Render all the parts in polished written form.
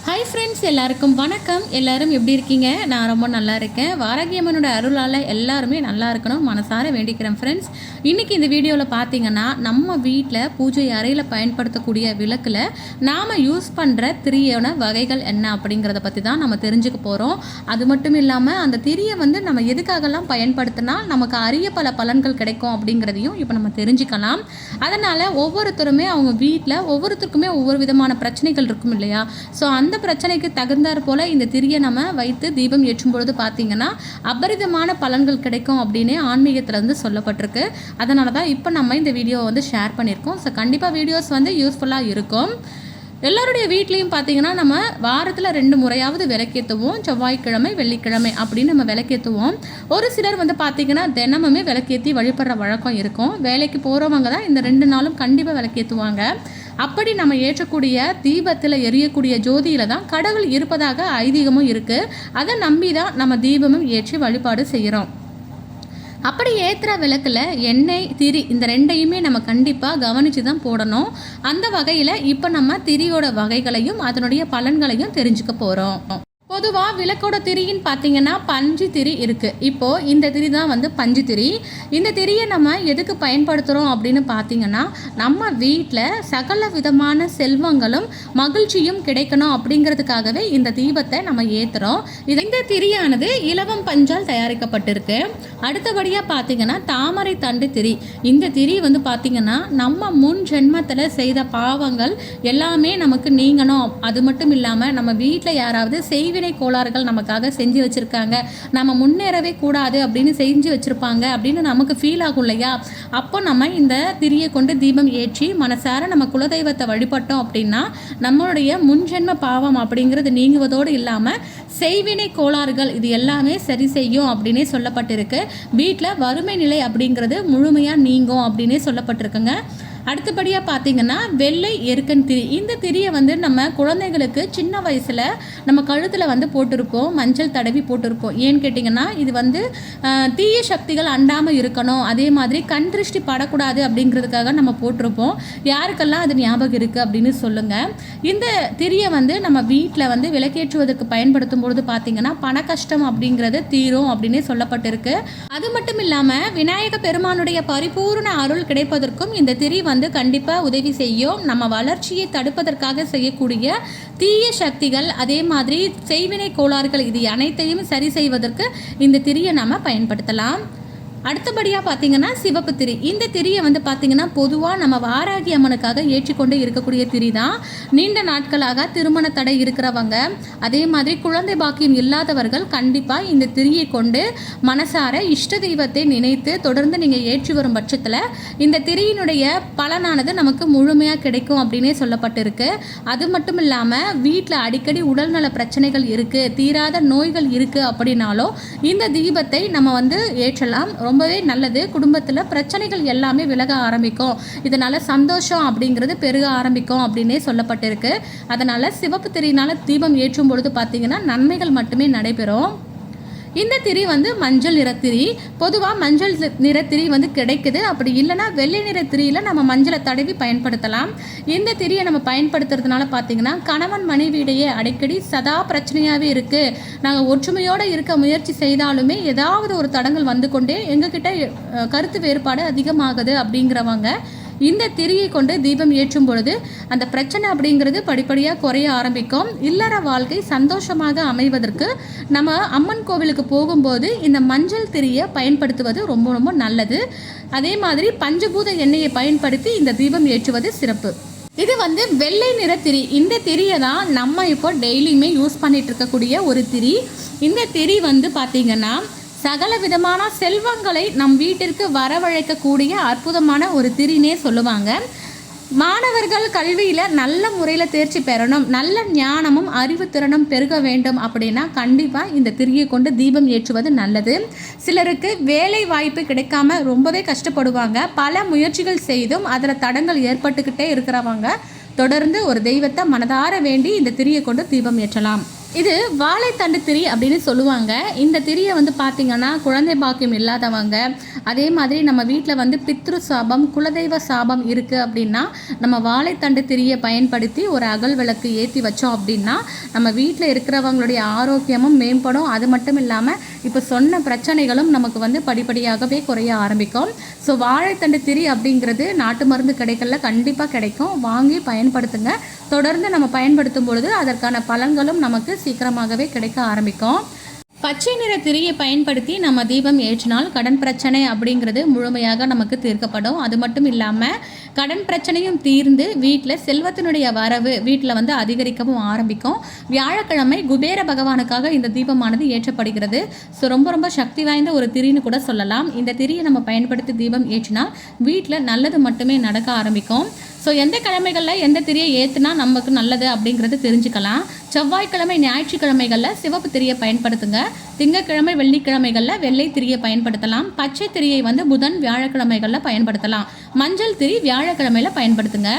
Hi friends, எல்லாருக்கும் வணக்கம். எல்லாரும் எப்படி இருக்கீங்க? நான் ரொம்ப நல்லா இருக்கேன். வாராகி அம்மனோட அருளால் எல்லாருமே நல்லா இருக்கணும் மனசார வேண்டிக்கிறேன். ஃப்ரெண்ட்ஸ், இன்றைக்கி இந்த வீடியோவில் பார்த்தீங்கன்னா நம்ம வீட்டில் பூஜை அறையில் பயன்படுத்தக்கூடிய விளக்கில் நாம் யூஸ் பண்ணுற திரியோட வகைகள் என்ன அப்படிங்கிறத பற்றி தான் நம்ம தெரிஞ்சுக்க போகிறோம். அது மட்டும் இல்லாமல் அந்த திரியை நம்ம எதுக்காகலாம் பயன்படுத்தினா நமக்கு அரிய பல பலன்கள் கிடைக்கும் அப்படிங்கிறதையும் இப்போ நம்ம தெரிஞ்சுக்கலாம். அதனால் ஒவ்வொருத்தருமே அவங்க வீட்டில் ஒவ்வொருத்தருக்குமே ஒவ்வொரு விதமான பிரச்சனைகள் இருக்கும் இல்லையா? ஸோ அந்த பிரச்சனைக்கு தகுந்தாற் போல் இந்த திரியை நம்ம வைத்து தீபம் ஏற்றும் பொழுது பார்த்தீங்கன்னா அபரிதமான பலன்கள் கிடைக்கும் அப்படின்னு ஆன்மீகத்திலேருந்து சொல்லப்பட்டிருக்கு. அதனால தான் இப்போ நம்ம இந்த வீடியோவை ஷேர் பண்ணியிருக்கோம். ஸோ கண்டிப்பாக வீடியோஸ் யூஸ்ஃபுல்லாக இருக்கும். எல்லாருடைய வீட்லேயும் பார்த்தீங்கன்னா நம்ம வாரத்தில் 2 முறையாவது விளக்கேற்றுவோம். செவ்வாய்க்கிழமை, வெள்ளிக்கிழமை அப்படின்னு நம்ம விளக்கேற்றுவோம். ஒரு சிலர் பார்த்தீங்கன்னா தினமுமே விளக்கேற்றி வழிபடுற வழக்கம் இருக்கும். வேலைக்கு போகிறவங்க தான் இந்த 2 நாளும் கண்டிப்பாக விளக்கேற்றுவாங்க. அப்படி நம்ம ஏற்றக்கூடிய தீபத்தில் எரியக்கூடிய ஜோதியில் தான் கடவுள் இருப்பதாக ஐதீகமும் இருக்குது. அதை நம்பி தான் நம்ம தீபமும் ஏற்றி வழிபாடு செய்கிறோம். அப்படி ஏற்றுற விளக்கில் எண்ணெய், திரி இந்த 2ஐயுமே நம்ம கண்டிப்பாக கவனித்து தான் போடணும். அந்த வகையில் இப்போ நம்ம திரியோட வகைகளையும் அதனுடைய பலன்களையும் தெரிஞ்சுக்க போகிறோம். பொதுவாக விளக்கோட திரின்னு பார்த்தீங்கன்னா பஞ்சு திரி இருக்குது. இப்போது இந்த திரி தான் பஞ்சு திரி. இந்த திரியை நம்ம எதுக்கு பயன்படுத்துகிறோம் அப்படின்னு பார்த்தீங்கன்னா நம்ம வீட்டில் சகல விதமான செல்வங்களும் மகிழ்ச்சியும் கிடைக்கணும் அப்படிங்கிறதுக்காகவே இந்த தீபத்தை நம்ம ஏற்றுறோம். இந்த திரியானது இலவம் பஞ்சால் தயாரிக்கப்பட்டிருக்கு. அடுத்தபடியாக பார்த்தீங்கன்னா தாமரை தண்டு திரி. இந்த திரி பார்த்தீங்கன்னா நம்ம முன் ஜென்மத்தில் செய்த பாவங்கள் எல்லாமே நமக்கு நீங்கணும். அது மட்டும் இல்லாமல் நம்ம வீட்டில் யாராவது செய்வினை கோளாறுகள் நமக்காக செஞ்சு வச்சுருக்காங்க, நம்ம முன்னேறவே கூடாது அப்படின்னு செஞ்சு வச்சுருப்பாங்க அப்படின்னு நமக்கு ஃபீல் ஆகும் இல்லையா? அப்போ நம்ம இந்த திரியை கொண்டு தீபம் ஏற்றி மனசார நம்ம குலதெய்வத்தை வழிபட்டோம் அப்படின்னா நம்மளுடைய முன்ஜென்ம பாவம் அப்படிங்கிறது நீங்குவதோடு இல்லாமல் செய்வினை கோளாறுகள் இது எல்லாமே சரி செய்யும் அப்படின்னே சொல்லப்பட்டிருக்கு. வீட்டில் வறுமை நிலை அப்படிங்கிறது முழுமையாக நீங்கும் அப்படின்னே சொல்லப்பட்டிருக்குங்க. அடுத்தபடியாக பார்த்தீங்கன்னா வெள்ளை எருக்கன் திரி. இந்த திரியை நம்ம குழந்தைங்களுக்கு சின்ன வயசில் நம்ம கழுத்தில் போட்டிருப்போம், மஞ்சள் தடவி போட்டிருப்போம். ஏன்னு கேட்டிங்கன்னா இது தீய சக்திகள் அண்டாமல் இருக்கணும், அதே மாதிரி கண் திருஷ்டி படக்கூடாது அப்படிங்கிறதுக்காக நம்ம போட்டிருப்போம். யாருக்கெல்லாம் அது ஞாபகம் இருக்குது அப்படின்னு சொல்லுங்கள். இந்த திரியை நம்ம வீட்டில் விளக்கேற்றுவதற்கு பயன்படுத்தும் பொழுது பார்த்தீங்கன்னா பண கஷ்டம் அப்படிங்கிறது தீரும் அப்படின்னே சொல்லப்பட்டிருக்கு. அது மட்டும் இல்லாமல் விநாயக பெருமானுடைய பரிபூர்ண அருள் கிடைப்பதற்கும் இந்த திரி கண்டிப்பாக உதவி செய்யும். நம்ம வளர்ச்சியை தடுப்பதற்காக செய்யக்கூடிய தீய சக்திகள், அதே மாதிரி செய்வினை கோளாறுகள் இது அனைத்தையும் சரி செய்வதற்கு இந்த திரியை நம்ம பயன்படுத்தலாம். அடுத்தபடியாக பார்த்தீங்கன்னா சிவப்பு திரி. இந்த திரியை பார்த்தீங்கன்னா பொதுவாக நம்ம வாராகி அம்மனுக்காக ஏற்றிக்கொண்டு இருக்கக்கூடிய திரி தான். நீண்ட நாட்களாக திருமண தடை இருக்கிறவங்க, அதே மாதிரி குழந்தை பாக்கியம் இல்லாதவர்கள் கண்டிப்பாக இந்த திரியை கொண்டு மனசார இஷ்ட தெய்வத்தை நினைத்து தொடர்ந்து நீங்கள் ஏற்றி வரும் பட்சத்தில் இந்த திரியினுடைய பலனானது நமக்கு முழுமையாக கிடைக்கும் அப்படின்னே சொல்லப்பட்டிருக்கு. அது மட்டும் இல்லாமல் வீட்டில் அடிக்கடி உடல்நல பிரச்சனைகள் இருக்குது, தீராத நோய்கள் இருக்குது அப்படின்னாலும் இந்த தீபத்தை நம்ம ஏற்றலாம். ரொம்பவே நல்லது. குடும்பத்தில் பிரச்சனைகள் எல்லாமே விலக ஆரம்பிக்கும். இதனால் சந்தோஷம் அப்படிங்கிறது பெருக ஆரம்பிக்கும் அப்படின்னே சொல்லப்பட்டிருக்கு. அதனால் சிவப்பு திரியினால் தீபம் ஏற்றும் பொழுது பார்த்திங்கன்னா நன்மைகள் மட்டுமே நடைபெறும். இந்த திரி மஞ்சள் நிறத்திரி. பொதுவாக மஞ்சள் நிறத்திரி கிடைக்குது. அப்படி இல்லைனா வெள்ளை நிற திரியில் நம்ம மஞ்சளை தடவி பயன்படுத்தலாம். இந்த திரியை நம்ம பயன்படுத்துறதுனால பார்த்திங்கன்னா கணவன் மனைவியிடையே அடிக்கடி சதா பிரச்சனையாகவே இருக்குது, நாங்கள் ஒற்றுமையோடு இருக்க முயற்சி செய்தாலுமே ஏதாவது ஒரு தடங்கள் வந்து கொண்டே எங்ககிட்ட கருத்து வேறுபாடு அதிகமாகுது அப்படிங்கிறவங்க இந்த திரியை கொண்டு தீபம் ஏற்றும் பொழுது அந்த பிரச்சனை அப்படிங்கிறது படிப்படியாக குறைய ஆரம்பிக்கும். இல்லற வாழ்க்கை சந்தோஷமாக அமைவதற்கு நம்ம அம்மன் கோவிலுக்கு போகும்போது இந்த மஞ்சள் திரியை பயன்படுத்துவது ரொம்ப ரொம்ப நல்லது. அதே மாதிரி பஞ்சபூத எண்ணெயை பயன்படுத்தி இந்த தீபம் ஏற்றுவது சிறப்பு. இது வெள்ளை நிற திரி. இந்த திரியை தான் நம்ம இப்போ டெய்லியுமே யூஸ் பண்ணிட்டு இருக்கக்கூடிய ஒரு திரி. இந்த திரி பார்த்திங்கன்னா சகல விதமான செல்வங்களை நம் வீட்டிற்கு வரவழைக்கக்கூடிய அற்புதமான ஒரு திரினே சொல்லுவாங்க. மாணவர்கள் கல்வியில் நல்ல முறையில் தேர்ச்சி பெறணும், நல்ல ஞானமும் அறிவுத்திறனும் பெருக வேண்டும் அப்படின்னா கண்டிப்பாக இந்த திரியை கொண்டு தீபம் ஏற்றுவது நல்லது. சிலருக்கு வேலை வாய்ப்பு கிடைக்காம ரொம்பவே கஷ்டப்படுவாங்க. பல முயற்சிகள் செய்தும் அதில் தடங்கள் ஏற்பட்டுக்கிட்டே இருக்கிறவங்க தொடர்ந்து ஒரு தெய்வத்தை மனதார வேண்டி இந்த திரியை கொண்டு தீபம் ஏற்றலாம். இது வாழைத்தண்டு திரி அப்படின்னு சொல்லுவாங்க. இந்த திரியை வந்து பார்த்திங்கன்னா குழந்தை பாக்கியம் இல்லாதவங்க, அதே மாதிரி நம்ம வீட்டில் வந்து பித்ரு சாபம், குலதெய்வ சாபம் இருக்குது அப்படின்னா நம்ம வாழைத்தண்டு திரியை பயன்படுத்தி ஒரு அகல் விளக்கு ஏற்றி வச்சோம் அப்படின்னா நம்ம வீட்டில் இருக்கிறவங்களுடைய ஆரோக்கியமும் மேம்படும். அது மட்டும் இல்லாமல் இப்போ சொன்ன பிரச்சனைகளும் நமக்கு வந்து படிப்படியாகவே குறைய ஆரம்பிக்கும். ஸோ வாழைத்தண்டு திரி அப்படிங்கிறது நாட்டு மருந்து கடைகளில் கண்டிப்பாக கிடைக்கும். வாங்கி பயன்படுத்துங்க. தொடர்ந்து நம்ம பயன்படுத்தும் பொழுது அதற்கான பலன்களும் நமக்கு சீக்கிரமாகவே கிடைக்க ஆரம்பிக்கும். பச்சை நிற திரியை பயன்படுத்தி நம்ம தீபம் ஏற்றினால் கடன் பிரச்சனை அப்படிங்கிறது முழுமையாக நமக்கு தீர்க்கப்படும். அது மட்டும் இல்லாமல் கடன் பிரச்சனையும் தீர்ந்து வீட்டில் செல்வத்தினுடைய வரவு வீட்டில் வந்து அதிகரிக்கவும் ஆரம்பிக்கும். வியாழக்கிழமை குபேர பகவானுக்காக இந்த தீபமானது ஏற்றப்படுகிறது. ஸோ ரொம்ப சக்தி வாய்ந்த ஒரு திரின்னு கூட சொல்லலாம். இந்த திரியை நம்ம பயன்படுத்தி தீபம் ஏற்றினால் வீட்டில் நல்லது மட்டுமே நடக்க ஆரம்பிக்கும். ஸோ எந்த கிழமைகளில் எந்த திரியை ஏற்றுனா நமக்கு நல்லது அப்படிங்கிறது தெரிஞ்சுக்கலாம். செவ்வாய்க்கிழமை ஞாயிற்றுக்கிழமைகளில் சிவப்பு திரியை பயன்படுத்துங்க. திங்கக்கிழமை வெள்ளிக்கிழமைகளில் வெள்ளை திரியை பயன்படுத்தலாம். பச்சை திரியை வந்து புதன் வியாழக்கிழமைகளில் பயன்படுத்தலாம். மஞ்சள் திரி வியாழக்கிழமையில் பயன்படுத்துங்க.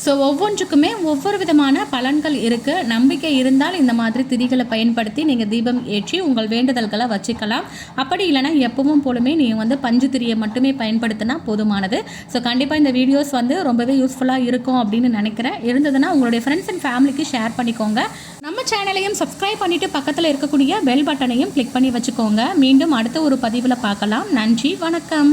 ஸோ ஒவ்வொன்றுக்குமே ஒவ்வொரு விதமான பலன்கள் இருக்குது. நம்பிக்கை இருந்தால் இந்த மாதிரி திரிகளை பயன்படுத்தி நீங்கள் தீபம் ஏற்றி உங்கள் வேண்டுதல்களை வச்சுக்கலாம். அப்படி இல்லைனா எப்பவும் போலுமே நீங்கள் வந்து பஞ்சு திரியை மட்டுமே பயன்படுத்தினா போதுமானது. ஸோ கண்டிப்பாக இந்த வீடியோஸ் வந்து ரொம்பவே யூஸ்ஃபுல்லாக இருக்கும் அப்படின்னு நினைக்கிறேன். இருந்ததுன்னா உங்களுடைய ஃப்ரெண்ட்ஸ் அண்ட் ஃபேமிலிக்கு ஷேர் பண்ணிக்கோங்க. நம்ம சேனலையும் சப்ஸ்கிரைப் பண்ணிவிட்டு பக்கத்தில் இருக்கக்கூடிய பெல் பட்டனையும் கிளிக் பண்ணி வச்சுக்கோங்க. மீண்டும் அடுத்த ஒரு பதிவில் பார்க்கலாம். நன்றி, வணக்கம்.